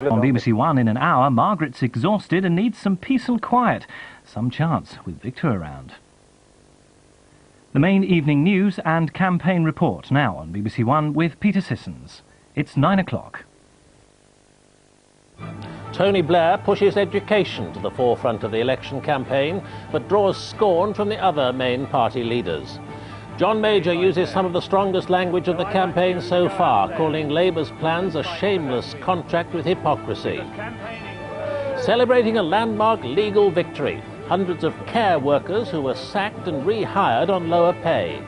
On BBC One in an hour, Margaret's exhausted and needs some peace and quiet. Some chance with Victor around. The main evening news and campaign report now on BBC One with Peter Sissons. It's 9 o'clock. Tony Blair pushes education to the forefront of the election campaign, but draws scorn from the other main party leaders. John Major uses some of the strongest language of the campaign so far, calling Labour's plans a shameless contract with hypocrisy. Celebrating a landmark legal victory, hundreds of care workers who were sacked and rehired on lower pay.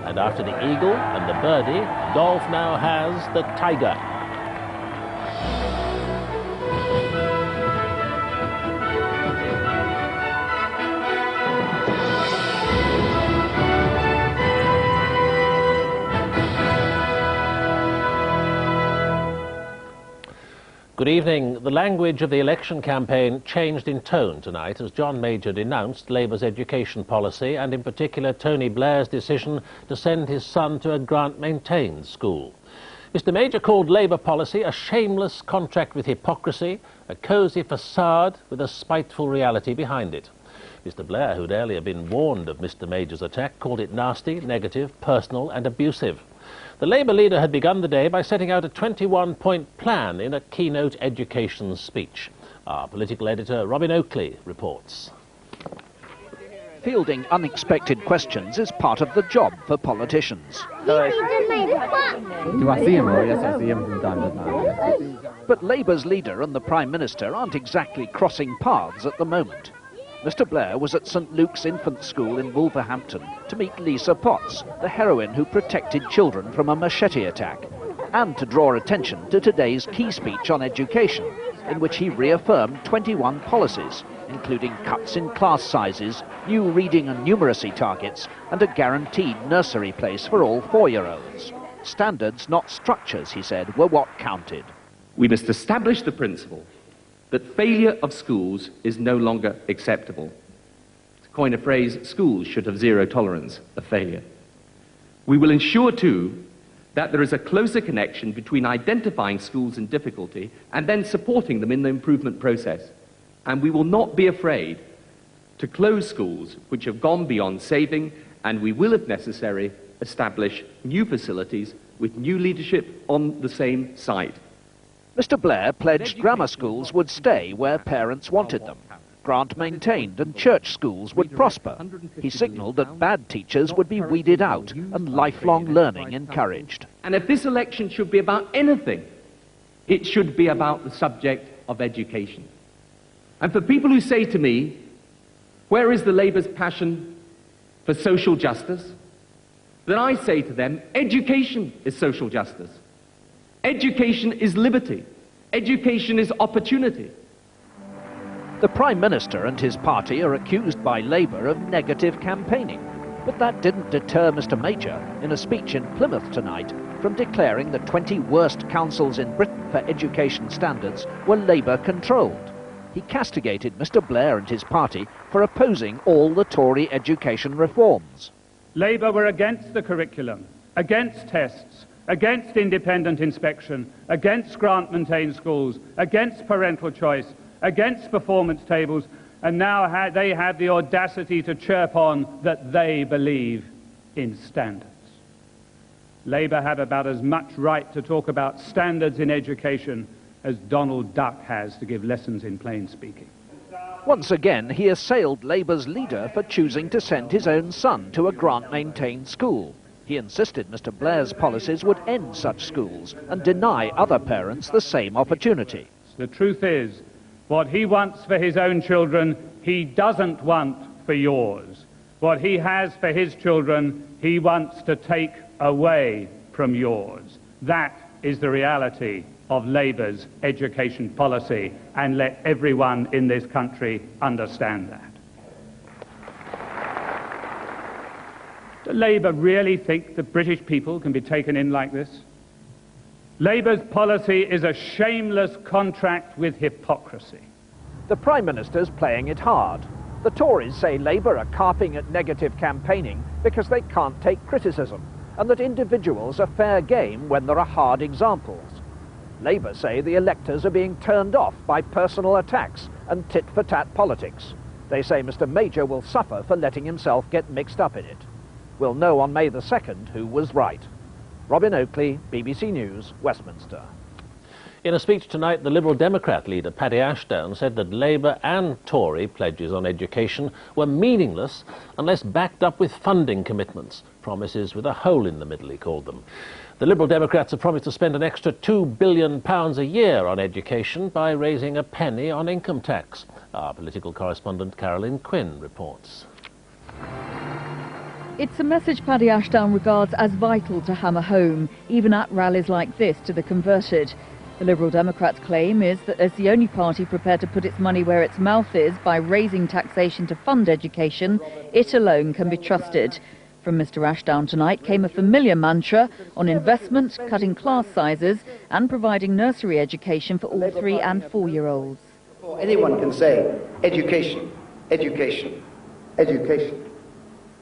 And after the eagle and the birdie, golf now has the tiger. Good evening. The language of the election campaign changed in tone tonight as John Major denounced Labour's education policy and in particular Tony Blair's decision to send his son to a grant-maintained school. Mr Major called Labour policy a shameless contract with hypocrisy, a cosy facade with a spiteful reality behind it. Mr Blair, who'd earlier been warned of Mr Major's attack, called it nasty, negative, personal and abusive. The Labour leader had begun the day by setting out a 21-point plan in a keynote education speech. Our political editor, Robin Oakley, reports. Fielding unexpected questions is part of the job for politicians. Do I see him? Yes, I see him from time to time. But Labour's leader and the Prime Minister aren't exactly crossing paths at the moment. Mr Blair was at St Luke's Infant School in Wolverhampton to meet Lisa Potts, the heroine who protected children from a machete attack, and to draw attention to today's key speech on education, in which he reaffirmed 21 policies, including cuts in class sizes, new reading and numeracy targets, and a guaranteed nursery place for all 4-year-olds. Standards, not structures, he said, were what counted. We must establish the principle that failure of schools is no longer acceptable. To coin a phrase, schools should have zero tolerance of failure. We will ensure, too, that there is a closer connection between identifying schools in difficulty and then supporting them in the improvement process. And we will not be afraid to close schools which have gone beyond saving, and we will, if necessary, establish new facilities with new leadership on the same site. Mr Blair pledged grammar schools would stay where parents wanted them. Grant-maintained and church schools would prosper. He signalled that bad teachers would be weeded out and lifelong learning encouraged. And if this election should be about anything, it should be about the subject of education. And for people who say to me, where is the Labour's passion for social justice? Then I say to them, education is social justice. Education is liberty. Education is opportunity. The Prime Minister and his party are accused by Labour of negative campaigning, but that didn't deter Mr Major, in a speech in Plymouth tonight, from declaring the 20 worst councils in Britain for education standards were Labour-controlled. He castigated Mr Blair and his party for opposing all the Tory education reforms. Labour were against the curriculum, against tests, against independent inspection, against grant-maintained schools, against parental choice, against performance tables, and now they have the audacity to chirp on that they believe in standards. Labour have about as much right to talk about standards in education as Donald Duck has to give lessons in plain speaking. Once again, he assailed Labour's leader for choosing to send his own son to a grant-maintained school. He insisted Mr Blair's policies would end such schools and deny other parents the same opportunity. The truth is, what he wants for his own children, he doesn't want for yours. What he has for his children, he wants to take away from yours. That is the reality of Labour's education policy, and let everyone in this country understand that. Do Labour really think the British people can be taken in like this? Labour's policy is a shameless contract with hypocrisy. The Prime Minister's playing it hard. The Tories say Labour are carping at negative campaigning because they can't take criticism, and that individuals are fair game when there are hard examples. Labour say the electors are being turned off by personal attacks and tit-for-tat politics. They say Mr Major will suffer for letting himself get mixed up in it. We'll know on May the 2nd who was right. Robin Oakley, BBC News, Westminster. In a speech tonight, the Liberal Democrat leader, Paddy Ashdown, said that Labour and Tory pledges on education were meaningless unless backed up with funding commitments. Promises with a hole in the middle, he called them. The Liberal Democrats have promised to spend an extra £2 billion a year on education by raising a penny on income tax. Our political correspondent Carolyn Quinn reports. It's a message Paddy Ashdown regards as vital to hammer home, even at rallies like this to the converted. The Liberal Democrats' claim is that as the only party prepared to put its money where its mouth is by raising taxation to fund education, it alone can be trusted. From Mr Ashdown tonight came a familiar mantra on investment, cutting class sizes and providing nursery education for all 3 and 4-year-olds. Anyone can say education, education, education.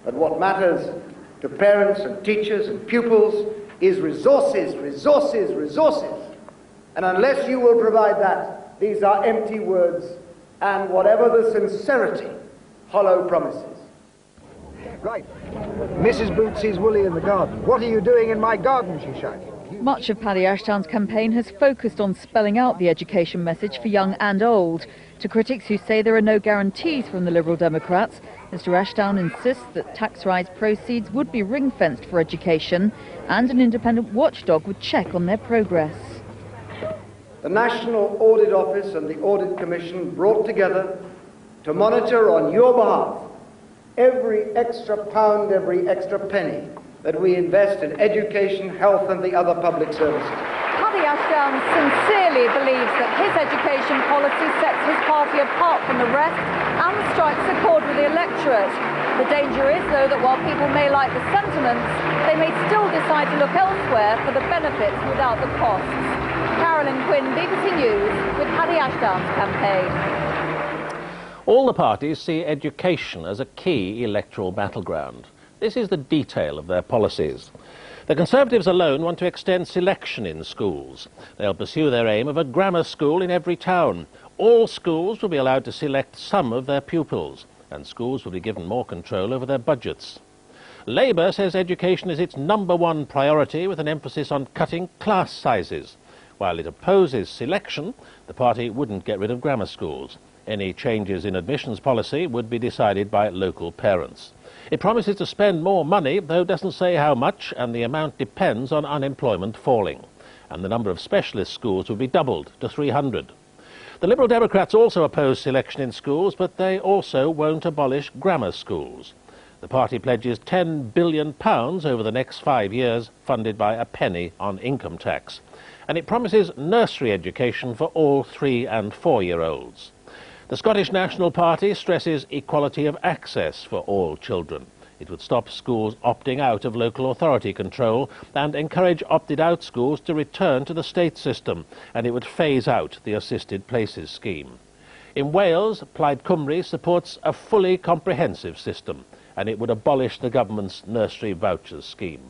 But what matters to parents and teachers and pupils is resources, resources, resources. And unless you will provide that, these are empty words and, whatever the sincerity, hollow promises. Right. Mrs. Bootsy's woolly in the garden. What are you doing in my garden, she shouted. Much of Paddy Ashdown's campaign has focused on spelling out the education message for young and old. To critics who say there are no guarantees from the Liberal Democrats, Mr Ashdown insists that tax rise proceeds would be ring-fenced for education and an independent watchdog would check on their progress. The National Audit Office and the Audit Commission brought together to monitor on your behalf every extra pound, every extra penny that we invest in education, health and the other public services. Paddy Ashdown sincerely believes that his education policy sets his party apart from the rest and strikes a chord with the electorate. The danger is, though, that while people may like the sentiments, they may still decide to look elsewhere for the benefits without the costs. Carolyn Quinn, BBC News, with Paddy Ashdown's campaign. All the parties see education as a key electoral battleground. This is the detail of their policies. The Conservatives alone want to extend selection in schools. They'll pursue their aim of a grammar school in every town. All schools will be allowed to select some of their pupils, and schools will be given more control over their budgets. Labour says education is its #1 priority, with an emphasis on cutting class sizes. While it opposes selection, the party wouldn't get rid of grammar schools. Any changes in admissions policy would be decided by local parents. It promises to spend more money, though doesn't say how much, and the amount depends on unemployment falling. And the number of specialist schools will be doubled to 300. The Liberal Democrats also oppose selection in schools, but they also won't abolish grammar schools. The party pledges £10 billion over the next 5 years, funded by a penny on income tax. And it promises nursery education for all 3 and 4-year-olds. The Scottish National Party stresses equality of access for all children. It would stop schools opting out of local authority control and encourage opted-out schools to return to the state system, and it would phase out the assisted places scheme. In Wales, Plaid Cymru supports a fully comprehensive system, and it would abolish the government's nursery vouchers scheme.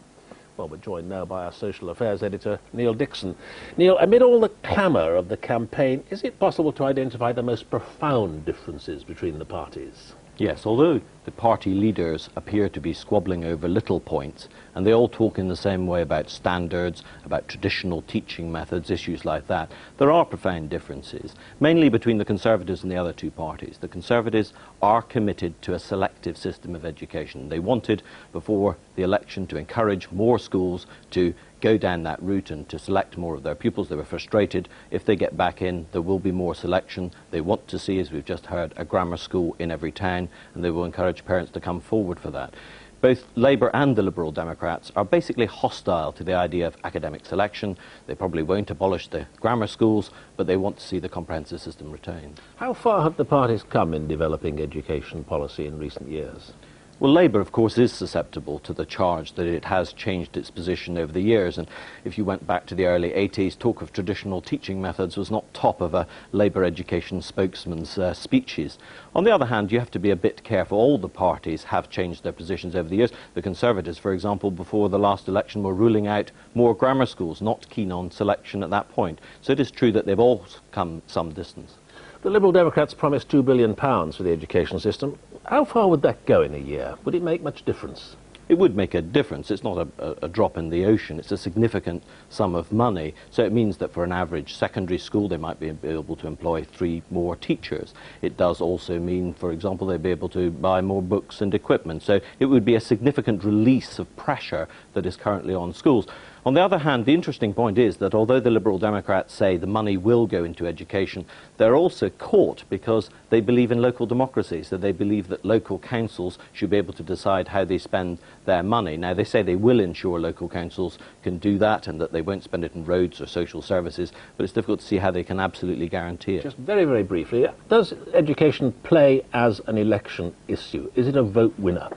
Well, we're joined now by our social affairs editor, Niall Dickson. Neil, amid all the clamour of the campaign, is it possible to identify the most profound differences between the parties? Yes, although the party leaders appear to be squabbling over little points, and they all talk in the same way about standards, about traditional teaching methods, issues like that, there are profound differences, mainly between the Conservatives and the other two parties. The Conservatives are committed to a selective system of education. They wanted, before the election, to encourage more schools to go down that route and to select more of their pupils. They were frustrated. If they get back in, there will be more selection. They want to see, as we've just heard, a grammar school in every town, and they will encourage parents to come forward for that. Both Labour and the Liberal Democrats are basically hostile to the idea of academic selection. They probably won't abolish the grammar schools, but they want to see the comprehensive system retained. How far have the parties come in developing education policy in recent years? Well, Labour, of course, is susceptible to the charge that it has changed its position over the years. And if you went back to the early 80s, talk of traditional teaching methods was not top of a Labour education spokesman's speeches. On the other hand, you have to be a bit careful. All the parties have changed their positions over the years. The Conservatives, for example, before the last election were ruling out more grammar schools, not keen on selection at that point. So it is true that they've all come some distance. The Liberal Democrats promised £2 billion for the education system. How far would that go in a year? Would it make much difference? It would make a difference. It's not a drop in the ocean. It's a significant sum of money. So it means that for an average secondary school, they might be able to employ 3 more teachers. It does also mean, for example, they'd be able to buy more books and equipment. So it would be a significant release of pressure that is currently on schools. On the other hand, the interesting point is that although the Liberal Democrats say the money will go into education, they're also caught because they believe in local democracy, so they believe that local councils should be able to decide how they spend their money. Now, they say they will ensure local councils can do that and that they won't spend it in roads or social services, but it's difficult to see how they can absolutely guarantee it. Just very, very briefly, does education play as an election issue? Is it a vote winner?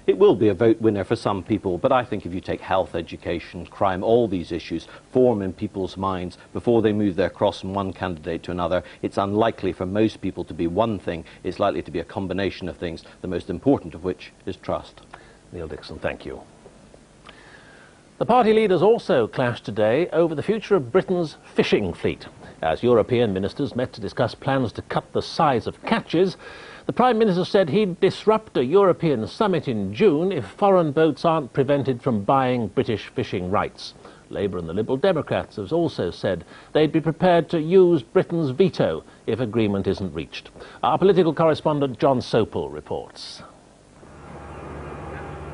It will be a vote winner for some people, but I think if you take health, education, crime, all these issues form in people's minds before they move their cross from one candidate to another. It's unlikely for most people to be one thing. It's likely to be a combination of things, the most important of which is trust. Niall Dickson, thank you. The party leaders also clashed today over the future of Britain's fishing fleet. As European ministers met to discuss plans to cut the size of catches, the Prime Minister said he'd disrupt a European summit in June if foreign boats aren't prevented from buying British fishing rights. Labour and the Liberal Democrats have also said they'd be prepared to use Britain's veto if agreement isn't reached. Our political correspondent Jon Sopel reports.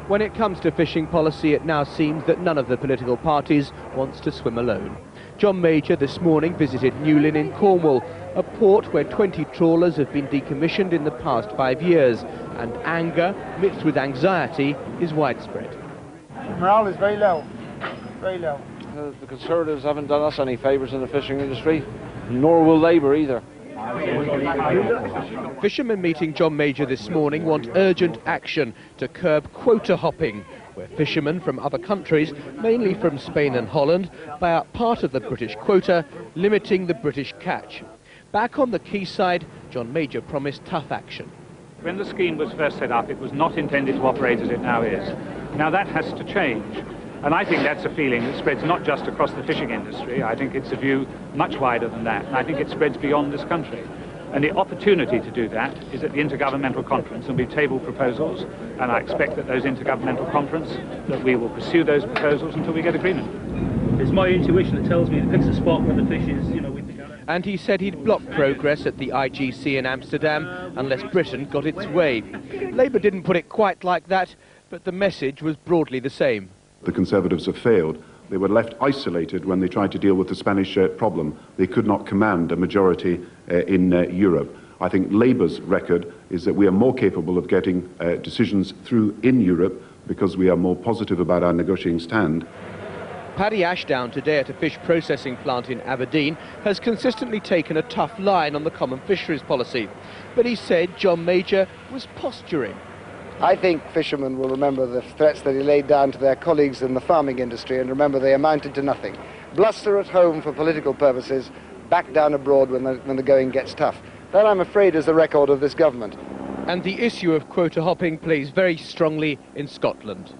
When it comes to fishing policy, it now seems that none of the political parties wants to swim alone. John Major this morning visited Newlyn in Cornwall, a port where 20 trawlers have been decommissioned in the past 5 years, and anger mixed with anxiety is widespread. Morale is very low, very low. The Conservatives haven't done us any favours in the fishing industry, nor will Labour either. Fishermen meeting John Major this morning want urgent action to curb quota hopping, where fishermen from other countries, mainly from Spain and Holland, buy out part of the British quota, limiting the British catch. Back on the quayside, John Major promised tough action. When the scheme was first set up, it was not intended to operate as it now is. Now that has to change. And I think that's a feeling that spreads not just across the fishing industry. I think it's a view much wider than that. And I think it spreads beyond this country. And the opportunity to do that is at the Intergovernmental Conference. There'll be tabled proposals, and I expect that those Intergovernmental Conference, that we will pursue those proposals until we get agreement. It's my intuition that tells me it picks a spot where the fish is, you know, with the gallows. And he said he'd block progress at the IGC in Amsterdam unless Britain got its way. Labour didn't put it quite like that, but the message was broadly the same. The Conservatives have failed. They were left isolated when they tried to deal with the Spanish problem. They could not command a majority in Europe. I think Labour's record is that we are more capable of getting decisions through in Europe because we are more positive about our negotiating stand. Paddy Ashdown today at a fish processing plant in Aberdeen has consistently taken a tough line on the common fisheries policy. But he said John Major was posturing. I think fishermen will remember the threats that he laid down to their colleagues in the farming industry and remember they amounted to nothing. Bluster at home for political purposes, back down abroad when the going gets tough. That, I'm afraid, is the record of this government. And the issue of quota hopping plays very strongly in Scotland.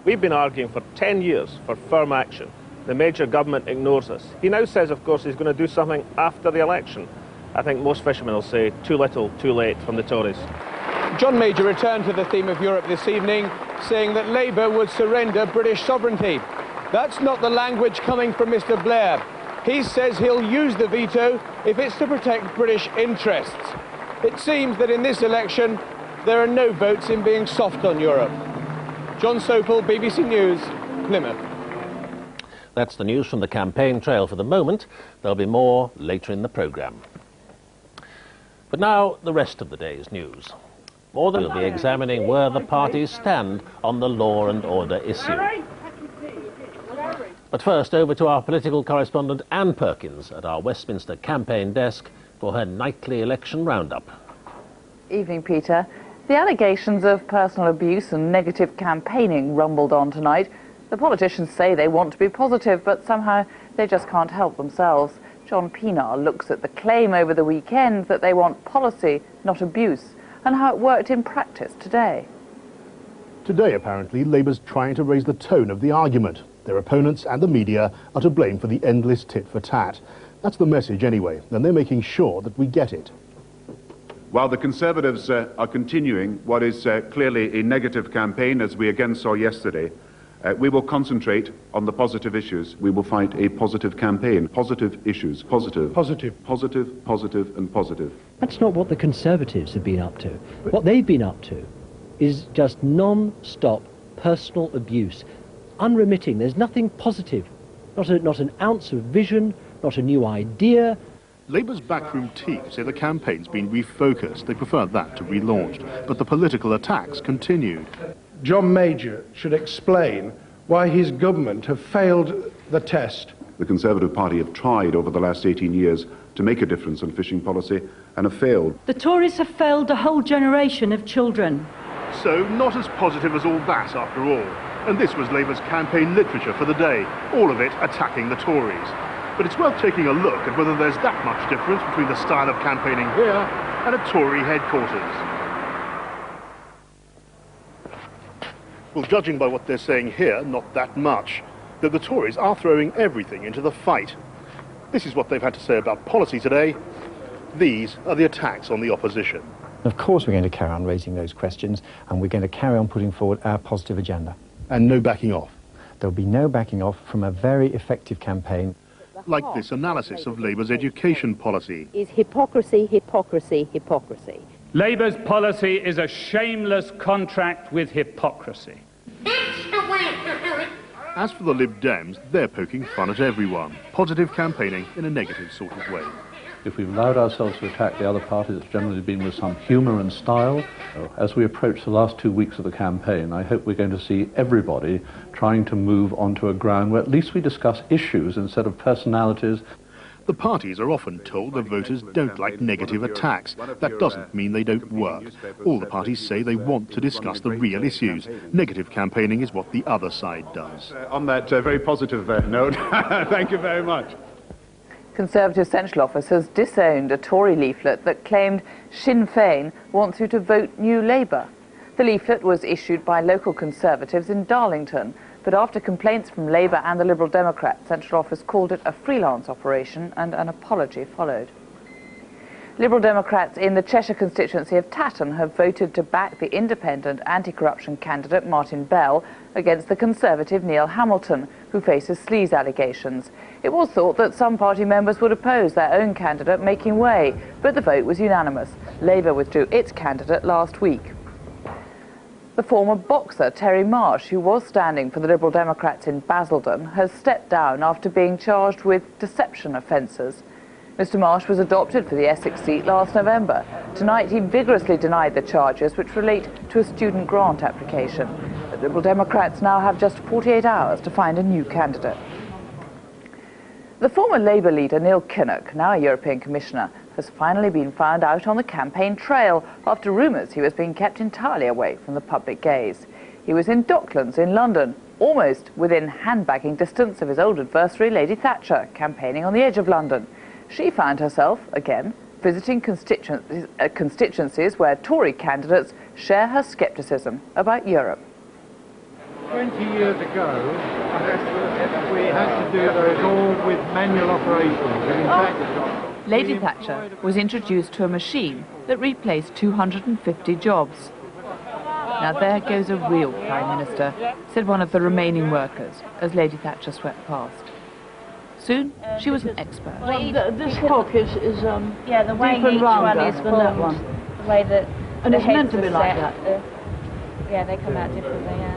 We've been arguing for 10 years for firm action. The Major government ignores us. He now says, of course, he's going to do something after the election. I think most fishermen will say too little, too late from the Tories. John Major returned to the theme of Europe this evening, saying that Labour would surrender British sovereignty. That's not the language coming from Mr Blair. He says he'll use the veto if it's to protect British interests. It seems that in this election, there are no votes in being soft on Europe. Jon Sopel, BBC News, Plymouth. That's the news from the campaign trail for the moment. There'll be more later in the programme. But now, the rest of the day's news. More than we'll be examining where the parties stand on the law and order issue. But first, over to our political correspondent Anne Perkins at our Westminster campaign desk for her nightly election roundup. Evening, Peter. The allegations of personal abuse and negative campaigning rumbled on tonight. The politicians say they want to be positive, but somehow they just can't help themselves. John Pienaar looks at the claim over the weekend that they want policy, not abuse, and how it worked in practice today. Today, apparently, Labour's trying to raise the tone of the argument. Their opponents and the media are to blame for the endless tit-for-tat. That's the message anyway, and they're making sure that we get it. While the Conservatives are continuing what is clearly a negative campaign, as we again saw yesterday, we will concentrate on the positive issues. We will fight a positive campaign. Positive issues. Positive. Positive. Positive, positive and positive. That's not what the Conservatives have been up to. What they've been up to is just non-stop personal abuse. Unremitting. There's nothing positive. Not an ounce of vision, not a new idea. Labour's backroom team say the campaign's been refocused. They prefer that to relaunched. But the political attacks continued. John Major should explain why his government have failed the test. The Conservative Party have tried over the last 18 years to make a difference on fishing policy and have failed. The Tories have failed a whole generation of children. So, not as positive as all that, after all. And this was Labour's campaign literature for the day, all of it attacking the Tories. But it's worth taking a look at whether there's that much difference between the style of campaigning here and at Tory headquarters. Well, judging by what they're saying here, not that much. That the Tories are throwing everything into the fight. This is what they've had to say about policy today. These are the attacks on the opposition. Of course we're going to carry on raising those questions, and we're going to carry on putting forward our positive agenda. And no backing off? There'll be no backing off from a very effective campaign. Like this analysis of Labour's education policy. Is hypocrisy, hypocrisy, hypocrisy. Labour's policy is a shameless contract with hypocrisy. As for the Lib Dems, they're poking fun at everyone. Positive campaigning in a negative sort of way. If we've allowed ourselves to attack the other party, it's generally been with some humour and style. As we approach the last 2 weeks of the campaign, I hope we're going to see everybody trying to move onto a ground where at least we discuss issues instead of personalities. The parties are often told the voters don't like negative attacks. That doesn't mean they don't work. All the parties say they want to discuss the real issues. Negative campaigning is what the other side does. On that very positive note, thank you very much. Conservative Central Office has disowned a Tory leaflet that claimed Sinn Féin wants you to vote New Labour. The leaflet was issued by local Conservatives in Darlington, but after complaints from Labour and the Liberal Democrats, Central Office called it a freelance operation and an apology followed. Liberal Democrats in the Cheshire constituency of Tatton have voted to back the independent anti-corruption candidate Martin Bell against the Conservative Neil Hamilton, who faces sleaze allegations. It was thought that some party members would oppose their own candidate making way, but the vote was unanimous. Labour withdrew its candidate last week. The former boxer Terry Marsh, who was standing for the Liberal Democrats in Basildon, has stepped down after being charged with deception offences. Mr Marsh was adopted for the Essex seat last November. Tonight he vigorously denied the charges, which relate to a student grant application. The Liberal Democrats now have just 48 hours to find a new candidate. The former Labour leader Neil Kinnock, now a European Commissioner, has finally been found out on the campaign trail after rumours he was being kept entirely away from the public gaze. He was in Docklands in London, almost within handbagging distance of his old adversary Lady Thatcher, campaigning on the edge of London. She found herself, again, visiting constituencies where Tory candidates share her scepticism about Europe. 20 years ago, we had to do those all with manual operations. And in fact, Lady Thatcher was introduced to a machine that replaced 250 jobs. Now there goes a real Prime Minister, said one of the remaining workers as Lady Thatcher swept past. Soon, she was an expert. Well, this hook is yeah, the way deep and each one rounder is than that one. The way that And the it's meant heads to be are like set, that. yeah, they come out differently, yeah.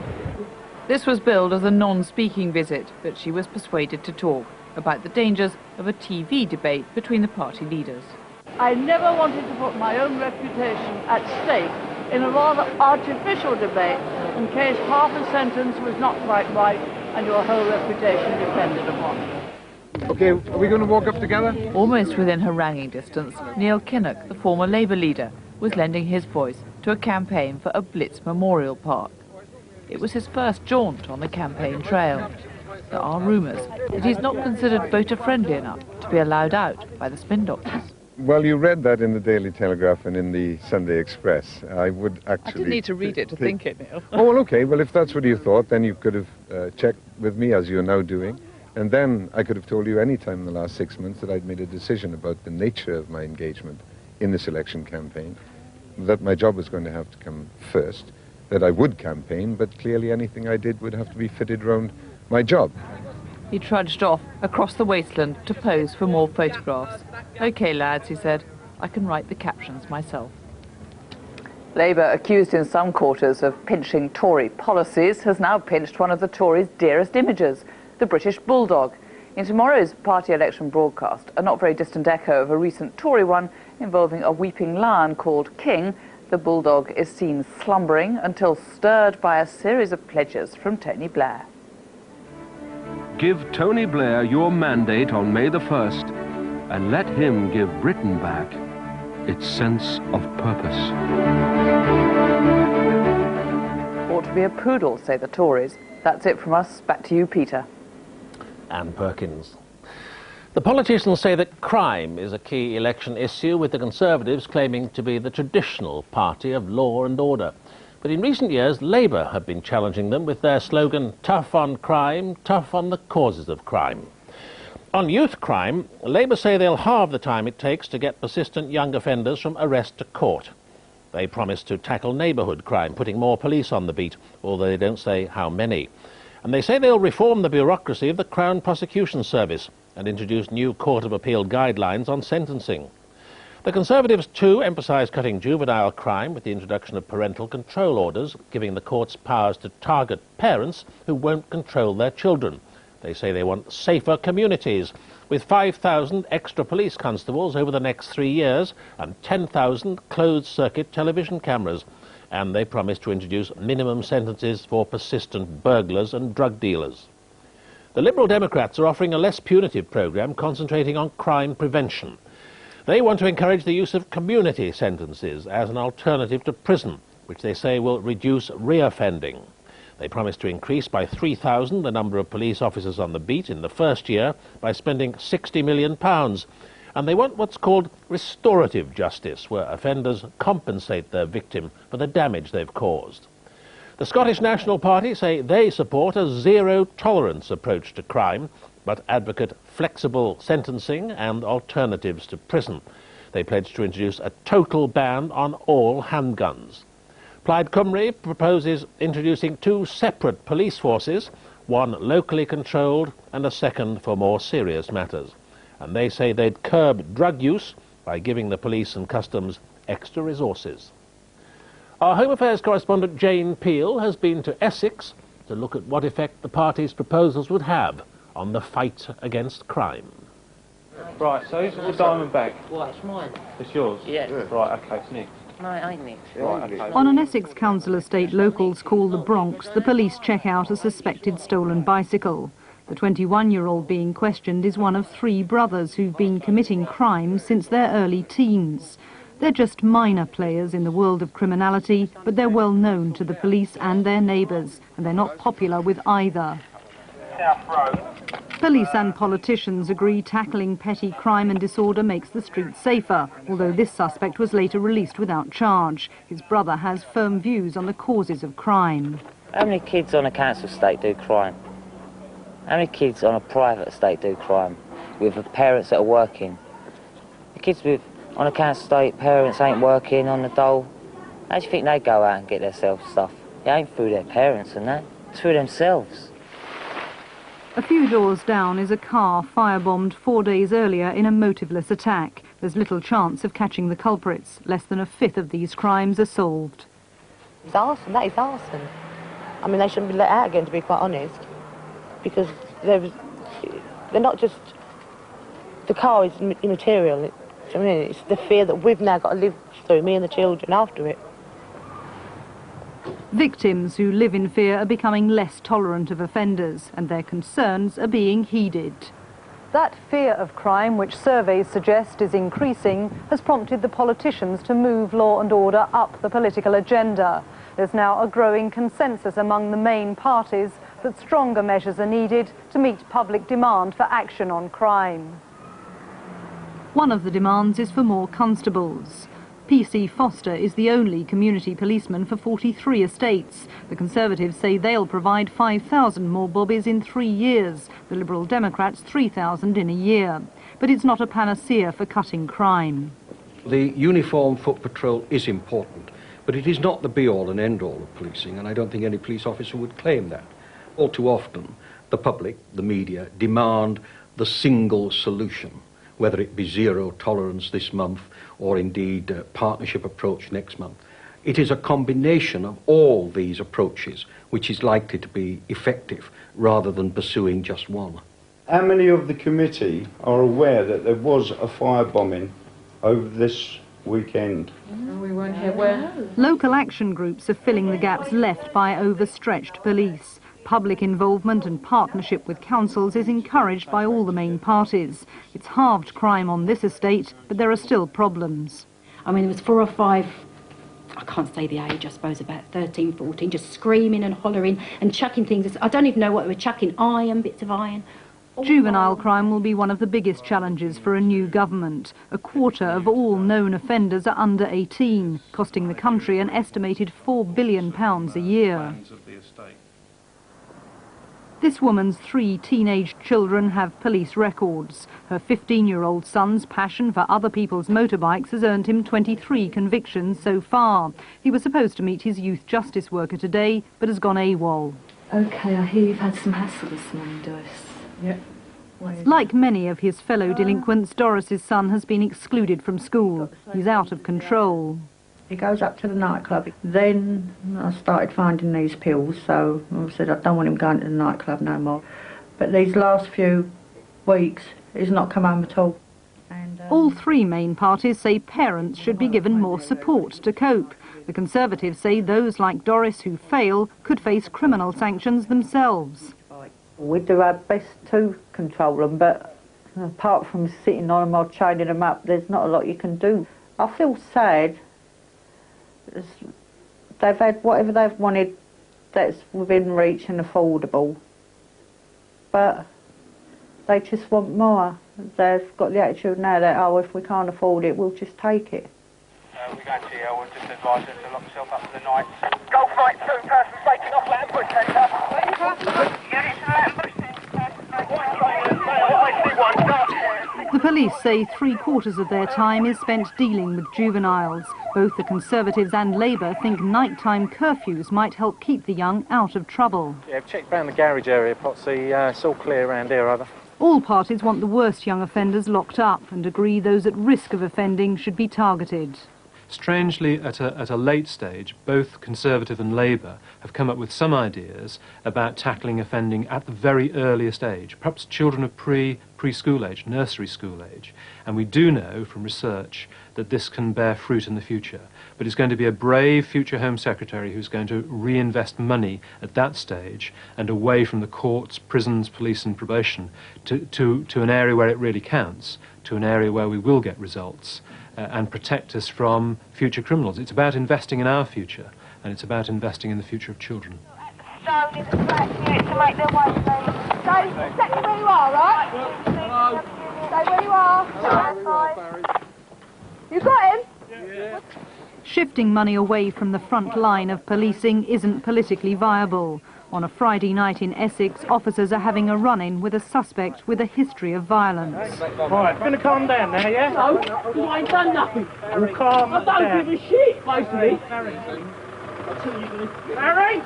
This was billed as a non-speaking visit, but she was persuaded to talk about the dangers of a TV debate between the party leaders. I never wanted to put my own reputation at stake in a rather artificial debate in case half a sentence was not quite right and your whole reputation depended upon it. OK, are we going to walk up together? Almost within haranguing distance, Neil Kinnock, the former Labour leader, was lending his voice to a campaign for a Blitz Memorial Park. It was his first jaunt on the campaign trail. There are rumours that he's not considered voter-friendly enough to be allowed out by the spin doctors. Well, you read that in the Daily Telegraph and in the Sunday Express. I would actually... I didn't need to read it to think it, Neil. Oh, well, OK. Well, if that's what you thought, then you could have checked with me, as you're now doing. And then I could have told you any time in the last 6 months that I'd made a decision about the nature of my engagement in this election campaign, that my job was going to have to come first, that I would campaign, but clearly anything I did would have to be fitted around my job. He trudged off across the wasteland to pose for more photographs. OK, lads, he said, I can write the captions myself. Labour, accused in some quarters of pinching Tory policies, has now pinched one of the Tories' dearest images, the British bulldog. In tomorrow's party election broadcast, a not very distant echo of a recent Tory one involving a weeping lion called King, the bulldog is seen slumbering until stirred by a series of pledges from Tony Blair. Give Tony Blair your mandate on May the 1st and let him give Britain back its sense of purpose. Ought to be a poodle, say the Tories. That's it from us. Back to you, Peter. And Perkins. The politicians say that crime is a key election issue, with the Conservatives claiming to be the traditional party of law and order. But in recent years, Labour have been challenging them with their slogan, tough on crime, tough on the causes of crime. On youth crime, Labour say they'll halve the time it takes to get persistent young offenders from arrest to court. They promise to tackle neighbourhood crime, putting more police on the beat, although they don't say how many. And they say they'll reform the bureaucracy of the Crown Prosecution Service and introduce new Court of Appeal guidelines on sentencing. The Conservatives, too, emphasise cutting juvenile crime with the introduction of parental control orders, giving the courts powers to target parents who won't control their children. They say they want safer communities, with 5,000 extra police constables over the next 3 years and 10,000 closed-circuit television cameras. And they promise to introduce minimum sentences for persistent burglars and drug dealers. The Liberal Democrats are offering a less punitive programme concentrating on crime prevention. They want to encourage the use of community sentences as an alternative to prison, which they say will reduce reoffending. They promise to increase by 3,000 the number of police officers on the beat in the first year by spending £60 million. And they want what's called restorative justice, where offenders compensate their victim for the damage they've caused. The Scottish National Party say they support a zero-tolerance approach to crime, but advocate flexible sentencing and alternatives to prison. They pledge to introduce a total ban on all handguns. Plaid Cymru proposes introducing 2 separate police forces, one locally controlled and a second for more serious matters. And they say they'd curb drug use by giving the police and customs extra resources. Our Home Affairs correspondent Jane Peel has been to Essex to look at what effect the party's proposals would have on the fight against crime. Right, so who's got the diamond bag? Well, it's mine. It's yours? Yeah. Right, OK, it's Nick. No, it ain't Nick. Right, OK. On an Essex council estate locals call the Bronx, the police check out a suspected stolen bicycle. The 21-year-old being questioned is one of 3 brothers who've been committing crimes since their early teens. They're just minor players in the world of criminality, but they're well known to the police and their neighbours, and they're not popular with either. Police and politicians agree tackling petty crime and disorder makes the streets safer, although this suspect was later released without charge. His brother has firm views on the causes of crime. How many kids on a council estate do crime? How many kids on a private estate do crime with the parents that are working? The kids on a council estate, parents ain't working on the dole. How do you think they go out and get themselves stuff? It ain't through their parents and that, it's through themselves. A few doors down is a car firebombed 4 days earlier in a motiveless attack. There's little chance of catching the culprits. Less than a fifth of these crimes are solved. It's arson, that is arson. I mean, they shouldn't be let out again, to be quite honest, because they're not just... The car is immaterial. Do you know what I mean? It's the fear that we've now got to live through, me and the children, after it. Victims who live in fear are becoming less tolerant of offenders, and their concerns are being heeded. That fear of crime, which surveys suggest is increasing, has prompted the politicians to move law and order up the political agenda. There's now a growing consensus among the main parties that stronger measures are needed to meet public demand for action on crime. One of the demands is for more constables. PC Foster is the only community policeman for 43 estates. The Conservatives say they'll provide 5,000 more bobbies in 3 years. The Liberal Democrats 3,000 in a year. But it's not a panacea for cutting crime. The uniform foot patrol is important, but it is not the be-all and end-all of policing, and I don't think any police officer would claim that. All too often, the public, the media, demand the single solution, whether it be zero tolerance this month or indeed a partnership approach next month. It is a combination of all these approaches which is likely to be effective rather than pursuing just one. How many of the committee are aware that there was a firebombing over this weekend? We weren't here. Where? Local action groups are filling the gaps left by overstretched police. Public involvement and partnership with councils is encouraged by all the main parties. It's halved crime on this estate, but there are still problems. I mean, there was 4 or 5, I can't say the age, I suppose about 13, 14, just screaming and hollering and chucking things. I don't even know what they were chucking, bits of iron. Juvenile crime will be one of the biggest challenges for a new government. A quarter of all known offenders are under 18, costing the country an estimated £4 billion a year. This woman's 3 teenage children have police records. Her 15-year-old son's passion for other people's motorbikes has earned him 23 convictions so far. He was supposed to meet his youth justice worker today, but has gone AWOL. OK, I hear you've had some hassle this morning, Doris. Yep. Like many of his fellow delinquents, Doris's son has been excluded from school. He's out of control. He goes up to the nightclub. Then I started finding these pills, so I said I don't want him going to the nightclub no more. But these last few weeks, he's not come home at all. All 3 main parties say parents should be given more support to cope. The Conservatives say those like Doris who fail could face criminal sanctions themselves. We do our best to control them, but apart from sitting on them or chaining them up, there's not a lot you can do. I feel sad. They've had whatever they've wanted that's within reach and affordable, but they just want more. They've got the attitude now that, oh, if we can't afford it, we'll just take it. We're going to we'll just advise them to lock themselves up for the night. Golf right 2, person taking off Latin Bush Centre. Units to Latin Bush The police say 3/4 of their time is spent dealing with juveniles. Both the Conservatives and Labour think nighttime curfews might help keep the young out of trouble. Yeah, I've checked around the garage area, Potsy. It's all clear around here, either. All parties want the worst young offenders locked up and agree those at risk of offending should be targeted. Strangely, at a late stage, both Conservative and Labour have come up with some ideas about tackling offending at the very earliest age, perhaps children of preschool age, nursery school age. And we do know from research that this can bear fruit in the future. But it's going to be a brave future Home Secretary who's going to reinvest money at that stage and away from the courts, prisons, police and probation to an area where it really counts, to an area where we will get results. And protect us from future criminals. It's about investing in our future, and it's about investing in the future of children. To make their way, stay exactly where you are, right? Stay where you are. You got him? Yeah. Shifting money away from the front line of policing isn't politically viable. On a Friday night in Essex, officers are having a run-in with a suspect with a history of violence. Right, going to calm down now, yeah? No, you ain't done nothing. We'll calm down. I don't give a shit, basically. Harry!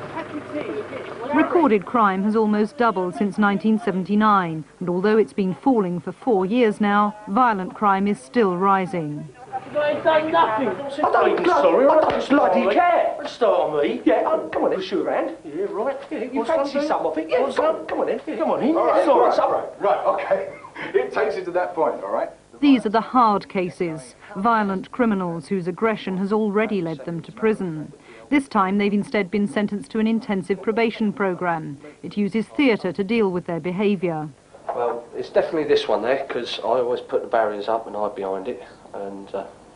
Recorded crime has almost doubled since 1979, and although it's been falling for 4 years now, violent crime is still rising. You ain't done nothing. I don't bloody care. Let's start on me. Yeah, come on then, shoot around. Yeah, right. Yeah, you fancy some of it? Yeah, come on then. Come on in. All right, right, okay. It takes it to that point, all right? These are the hard cases, violent criminals whose aggression has already led them to prison. This time they've instead been sentenced to an intensive probation programme. It uses theatre to deal with their behaviour. Well, It's definitely this one there, because I always put the barriers up and hide behind it, and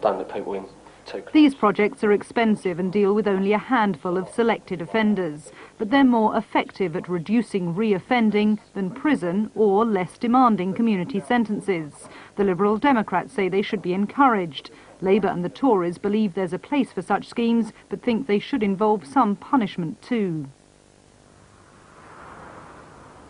don't let people in too close. These projects are expensive and deal with only a handful of selected offenders, but they're more effective at reducing re-offending than prison or less demanding community sentences. The Liberal Democrats say they should be encouraged. Labour and the Tories believe there's a place for such schemes, but think they should involve some punishment too.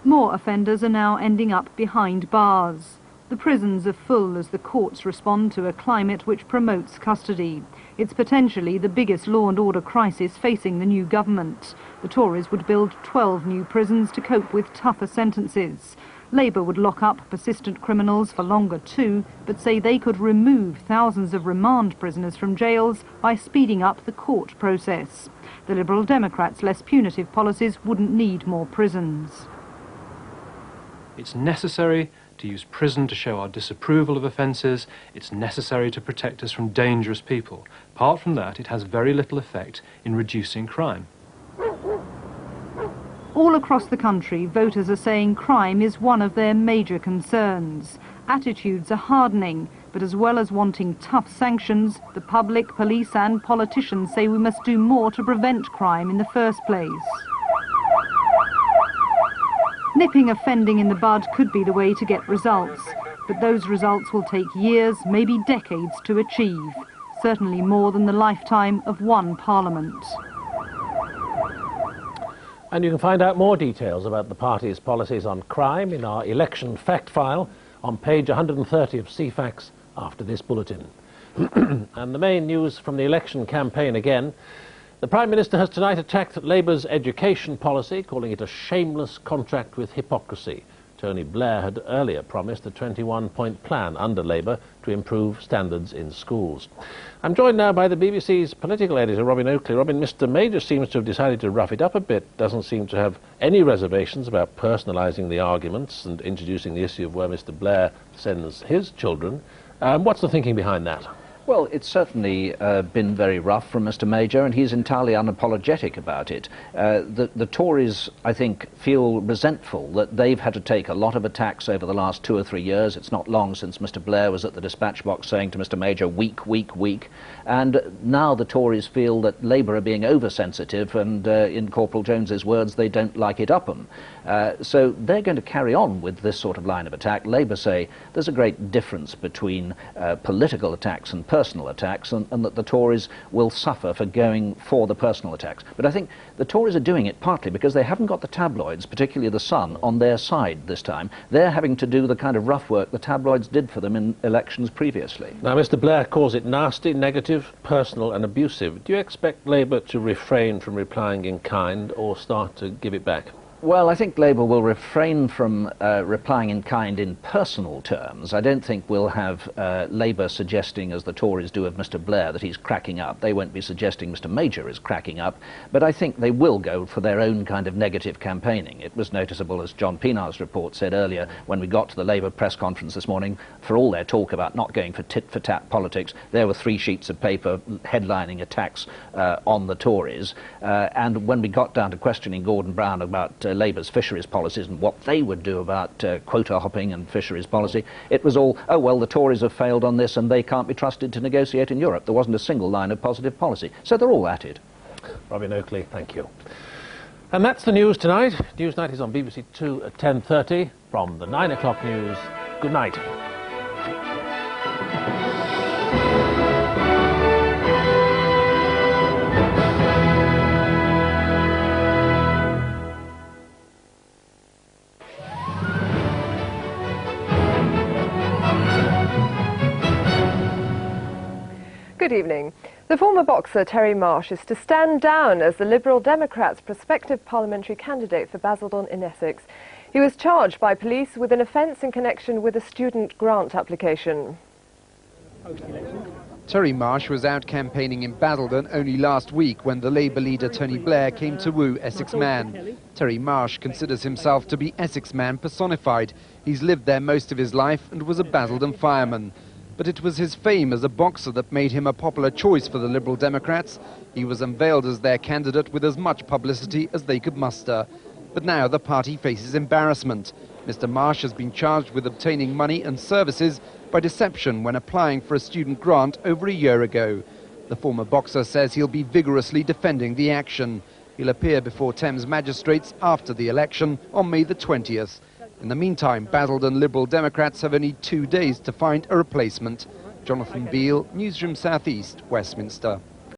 More offenders are now ending up behind bars. The prisons are full as the courts respond to a climate which promotes custody. It's potentially the biggest law and order crisis facing the new government. The Tories would build 12 new prisons to cope with tougher sentences. Labour would lock up persistent criminals for longer too, but say they could remove thousands of remand prisoners from jails by speeding up the court process. The Liberal Democrats' less punitive policies wouldn't need more prisons. It's necessary to use prison to show our disapproval of offences. It's necessary to protect us from dangerous people. Apart from that, it has very little effect in reducing crime. All across the country, voters are saying crime is one of their major concerns. Attitudes are hardening, but as well as wanting tough sanctions, the public, police and politicians say we must do more to prevent crime in the first place. Nipping offending in the bud could be the way to get results, but those results will take years, maybe decades to achieve, certainly more than the lifetime of one parliament. And you can find out more details about the party's policies on crime in our election fact file on page 130 of CFAX after this bulletin. And the main news from the election campaign again. The Prime Minister has tonight attacked Labour's education policy, calling it a shameless contract with hypocrisy. Tony Blair had earlier promised a 21-point plan under Labour to improve standards in schools. I'm joined now by the BBC's political editor, Robin Oakley. Robin, Mr Major seems to have decided to rough it up a bit, doesn't seem to have any reservations about personalising the arguments and introducing the issue of where Mr Blair sends his children. What's the thinking behind that? Well, it's certainly been very rough from Mr Major, and he's entirely unapologetic about it. The Tories, I think, feel resentful that they've had to take a lot of attacks over the last 2 or 3 years. It's not long since Mr Blair was at the dispatch box saying to Mr Major, weak, weak, weak. And now the Tories feel that Labour are being oversensitive, and in Corporal Jones's words, they don't like it up 'em. So they're going to carry on with this sort of line of attack. Labour say there's a great difference between political attacks and personal attacks, and that the Tories will suffer for going for the personal attacks. But I think the Tories are doing it partly because they haven't got the tabloids, particularly The Sun, on their side this time. They're having to do the kind of rough work the tabloids did for them in elections previously. Now, Mr Blair calls it nasty, negative, personal and abusive. Do you expect Labour to refrain from replying in kind or start to give it back? Well, I think Labour will refrain from replying in kind in personal terms. I don't think we'll have Labour suggesting, as the Tories do of Mr Blair, that he's cracking up. They won't be suggesting Mr Major is cracking up, but I think they will go for their own kind of negative campaigning. It was noticeable, as John Pienaar's report said earlier, when we got to the Labour press conference this morning, for all their talk about not going for tit-for-tat politics, there were 3 sheets of paper headlining attacks on the Tories. And when we got down to questioning Gordon Brown about Labour's fisheries policies and what they would do about quota hopping and fisheries policy, it was all, oh well, the Tories have failed on this and they can't be trusted to negotiate in Europe. There wasn't a single line of positive policy. So they're all at it. Robin Oakley, thank you. And that's the news tonight. Newsnight is on BBC 2 at 10:30. From the 9 o'clock news, good night. Good evening. The former boxer Terry Marsh is to stand down as the Liberal Democrats' prospective parliamentary candidate for Basildon in Essex. He was charged by police with an offence in connection with a student grant application. Terry Marsh was out campaigning in Basildon only last week when the Labour leader Tony Blair came to woo Essex Man. Terry Marsh considers himself to be Essex Man personified. He's lived there most of his life and was a Basildon fireman. But it was his fame as a boxer that made him a popular choice for the Liberal Democrats. He was unveiled as their candidate with as much publicity as they could muster. But now the party faces embarrassment. Mr. Marsh has been charged with obtaining money and services by deception when applying for a student grant over a year ago. The former boxer says he'll be vigorously defending the action. He'll appear before Thames magistrates after the election on May the 20th. In the meantime, Basildon Liberal Democrats have only 2 days to find a replacement. Jonathan Beale, Newsroom South East, Westminster.